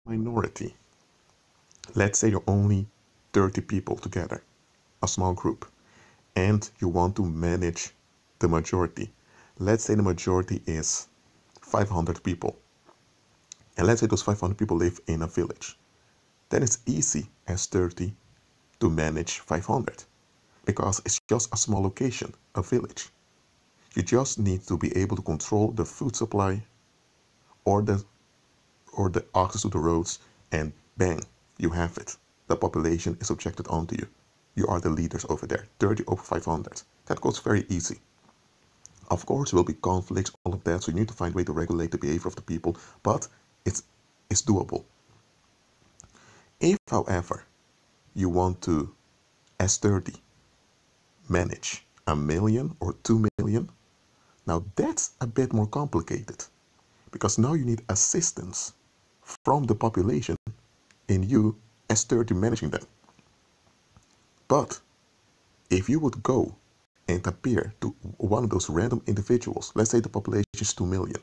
Minority. Let's say you're only 30 people together, a small group, and you want to manage the majority. Let's say the majority is 500 people, and let's say those 500 people live in a village. Then it's easy as 30 to manage 500 because it's just a small location, a village. You just need to be able to control the food supply or the access to the roads, and bang, you have it. The population is subjected onto you. You are the leaders over there, 30 over 500. That goes very easy. Of course, there will be conflicts, all of that, so you need to find a way to regulate the behavior of the people, but it's, it's doable. If, however, you want to, as 30, manage 1 million or 2 million, now that's a bit more complicated because now you need assistance from the population in you as 30 managing them. But if you would go and appear to one of those random individuals, let's say the population is 2 million,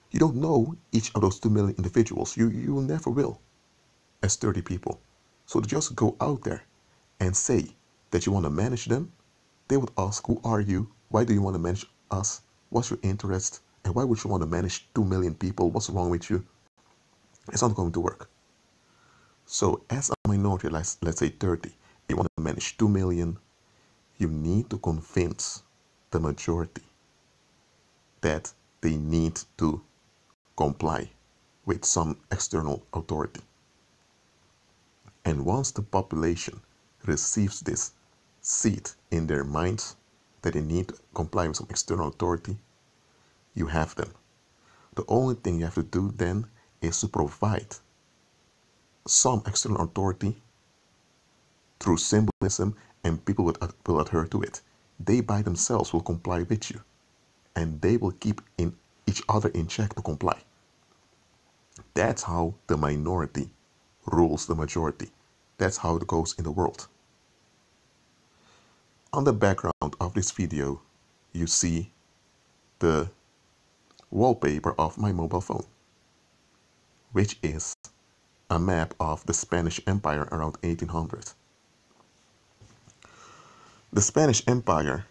you don't know each of those 2 million individuals. You never will as 30 people. So to just go out there and say that you want to manage them, they would ask, who are you? Why do you want to manage us? What's your interest? And why would you want to manage 2 million people? What's wrong with you? It's not going to work. So as a minority, let's say 30, you want to manage 2 million, you need to convince the majority that they need to comply with some external authority. And once the population receives this seed in their minds that they need to comply with some external authority, you have them. The only thing you have to do then is to provide some external authority through symbolism, and people will adhere to it. They by themselves will comply with you, and they will keep each other in check to comply. That's how the minority rules the majority. That's how it goes in the world. On the background of this video, you see the wallpaper of my mobile phone, which is a map of the Spanish Empire around 1800. The Spanish Empire,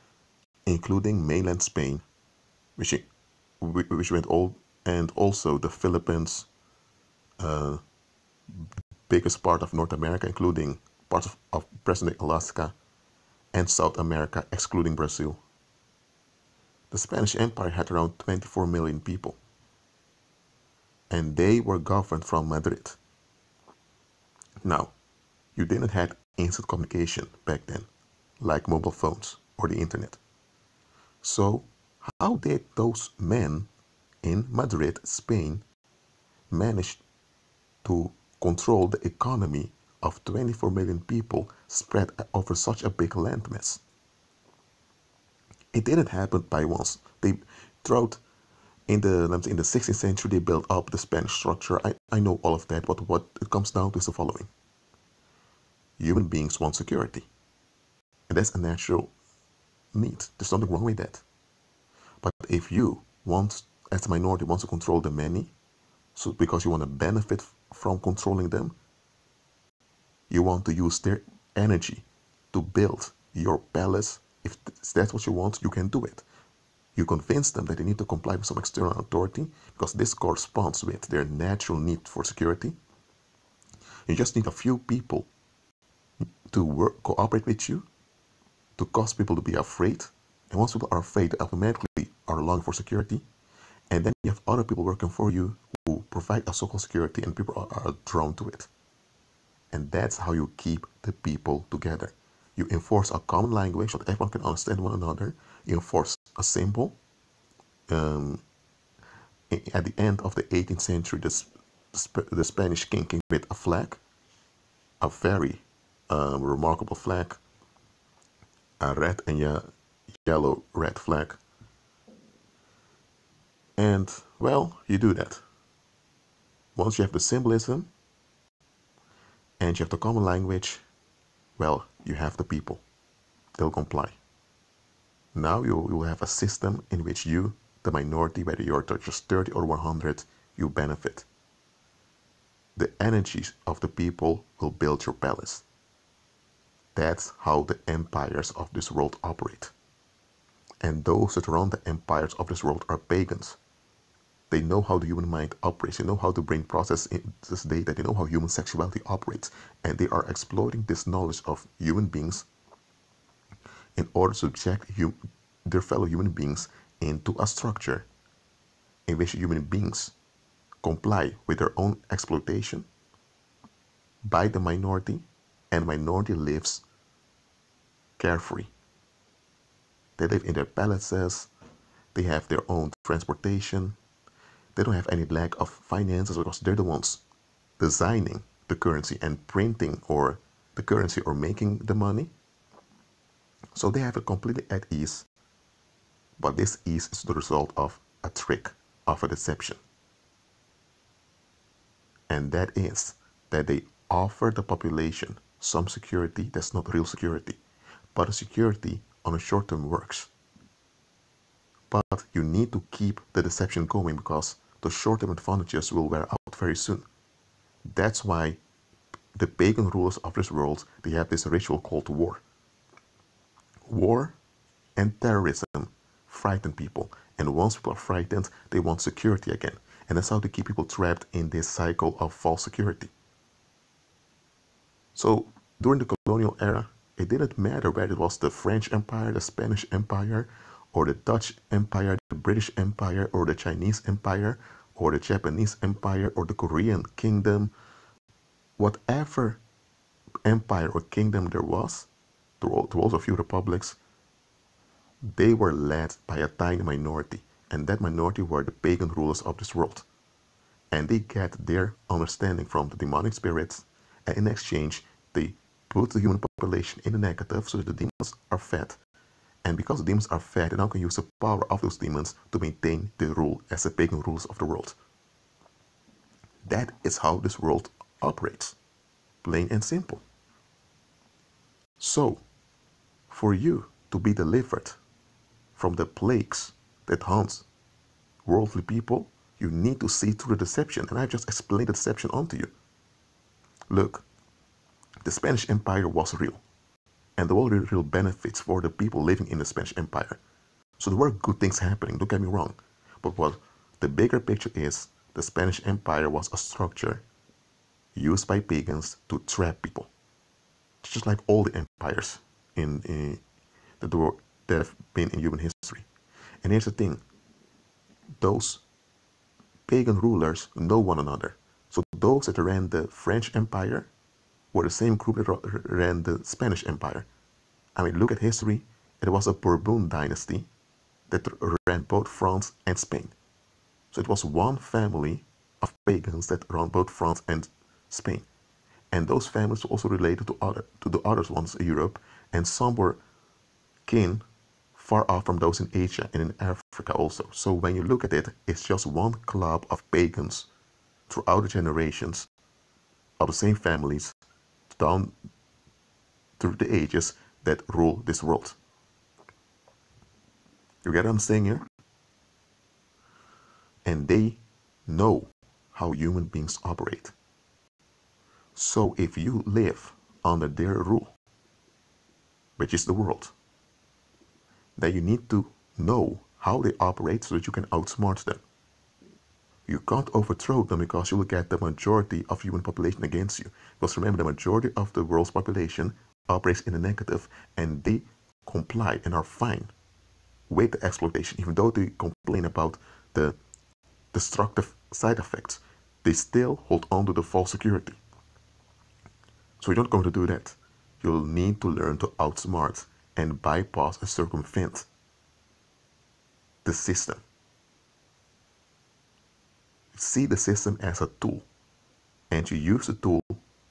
including mainland Spain, which went all, and also the Philippines, biggest part of North America, including parts of present-day Alaska, and South America, excluding Brazil. The Spanish Empire had around 24 million people, and they were governed from Madrid. Now, you didn't have instant communication back then, like mobile phones or the internet. So, how did those men in Madrid, Spain, manage to control the economy of 24 million people spread over such a big landmass? It didn't happen by once. They throughout in the 16th century they built up the Spanish structure. I know all of that, but what it comes down to is the following. Human beings want security. And that's a natural need. There's nothing wrong with that. But if you want, as a minority, wants to control the many, so because you want to benefit from controlling them, you want to use their energy to build your palace. If that's what you want, you can do it. You convince them that they need to comply with some external authority because this corresponds with their natural need for security. You just need a few people to cooperate with you, to cause people to be afraid. And once people are afraid, they automatically are longing for security. And then you have other people working for you who provide a so-called security, and people are drawn to it. And that's how you keep the people together. You enforce a common language so that everyone can understand one another. You enforce a symbol. At the end of the 18th century, the Spanish king came with a flag, a very remarkable flag, a red and yellow red flag. And, well, you do that. Once you have the symbolism and you have the common language, well, you have the people. They'll comply. Now you will have a system in which you, the minority, whether you're just 30 or 100, you benefit. the energies of the people will build your palace. That's how the empires of this world operate. And those that run the empires of this world are pagans. They know how the human mind operates. They know how to bring process in this data. They know how human sexuality operates. And they are exploiting this knowledge of human beings in order to subject their fellow human beings into a structure in which human beings comply with their own exploitation by the minority, and minority lives carefree. They live in their palaces, they have their own transportation, they don't have any lack of finances because they're the ones designing the currency and printing or the currency or making the money. So they have it completely at ease, but this ease is the result of a trick, of a deception. And that is that they offer the population some security that's not real security, but a security on a short-term works. But you need to keep the deception going because the short-term advantages will wear out very soon. That's why the pagan rulers of this world, they have this ritual called war. War and terrorism frighten people, and once people are frightened, they want security again. And that's how they keep people trapped in this cycle of false security. So during the colonial era, it didn't matter whether it was the French Empire, the Spanish Empire, or the Dutch Empire, the British Empire, or the Chinese Empire, or the Japanese Empire, or the Korean Kingdom. Whatever empire or kingdom there was, there were also a few republics, they were led by a tiny minority, and that minority were the pagan rulers of this world. And they get their understanding from the demonic spirits, and in exchange, they put the human population in the negative so that the demons are fed. And because the demons are fed, they now can use the power of those demons to maintain the rule as the pagan rulers of the world. That is how this world operates, plain and simple. So, for you to be delivered from the plagues that haunt worldly people, you need to see through the deception. And I just explained the deception onto you. Look, the Spanish Empire was real, and there were real benefits for the people living in the Spanish Empire. So there were good things happening, don't get me wrong. But what the bigger picture is, the Spanish Empire was a structure used by pagans to trap people. Just like all the empires that have been in human history. And here's the thing, those pagan rulers know one another. So those that ran the French Empire were the same group that ran the Spanish Empire. I mean, look at history. It was a Bourbon dynasty that ran both France and Spain. So it was one family of pagans that ran both France and Spain. And those families were also related to the other ones in Europe, and some were kin far off from those in Asia and in Africa also. So when you look at it, it's just one club of pagans throughout the generations of the same families down through the ages that rule this world. You get what I'm saying here? And they know how human beings operate. So if you live under their rule, which is the world, then you need to know how they operate so that you can outsmart them. You can't overthrow them because you will get the majority of human population against you. Because remember, the majority of the world's population operates in the negative, and they comply and are fine with the exploitation. Even though they complain about the destructive side effects, they still hold on to the false security. So you're not going to do that. You'll need to learn to outsmart and bypass and circumvent the system. See the system as a tool, and you use the tool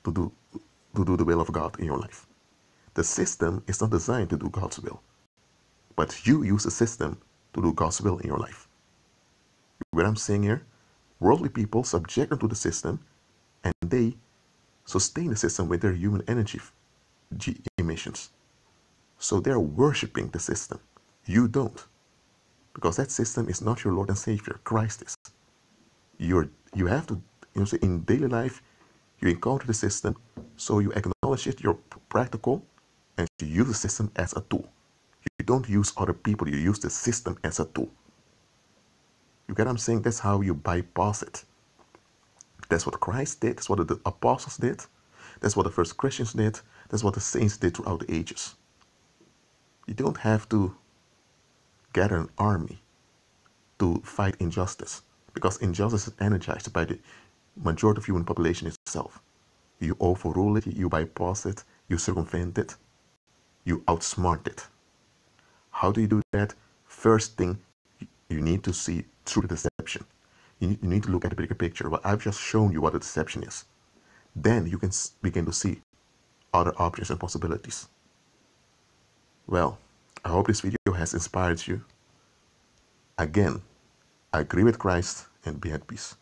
to do the will of God in your life. The system is not designed to do God's will, but you use the system to do God's will in your life. What I'm saying here, worldly people subject them to the system, and they sustain the system with their human energy emissions. So they're worshiping the system. You don't, because that system is not your Lord and Savior. Christ is. You have to, in daily life, You encounter the system, so you acknowledge it, you're practical, and you use the system as a tool. You don't use other people, you use the system as a tool. You get what I'm saying? That's how you bypass it. That's what Christ did, that's what the apostles did, that's what the first Christians did, that's what the saints did throughout the ages. You don't have to gather an army to fight injustice, because injustice is energized by the majority of human population itself. You overrule it, you bypass it, you circumvent it, you outsmart it. How do you do that? First thing, you need to see through the deception. You need to look at the bigger picture. Well, I've just shown you what the deception is. Then you can begin to see other options and possibilities. Well, I hope this video has inspired you. Again, agree with Christ and be at peace.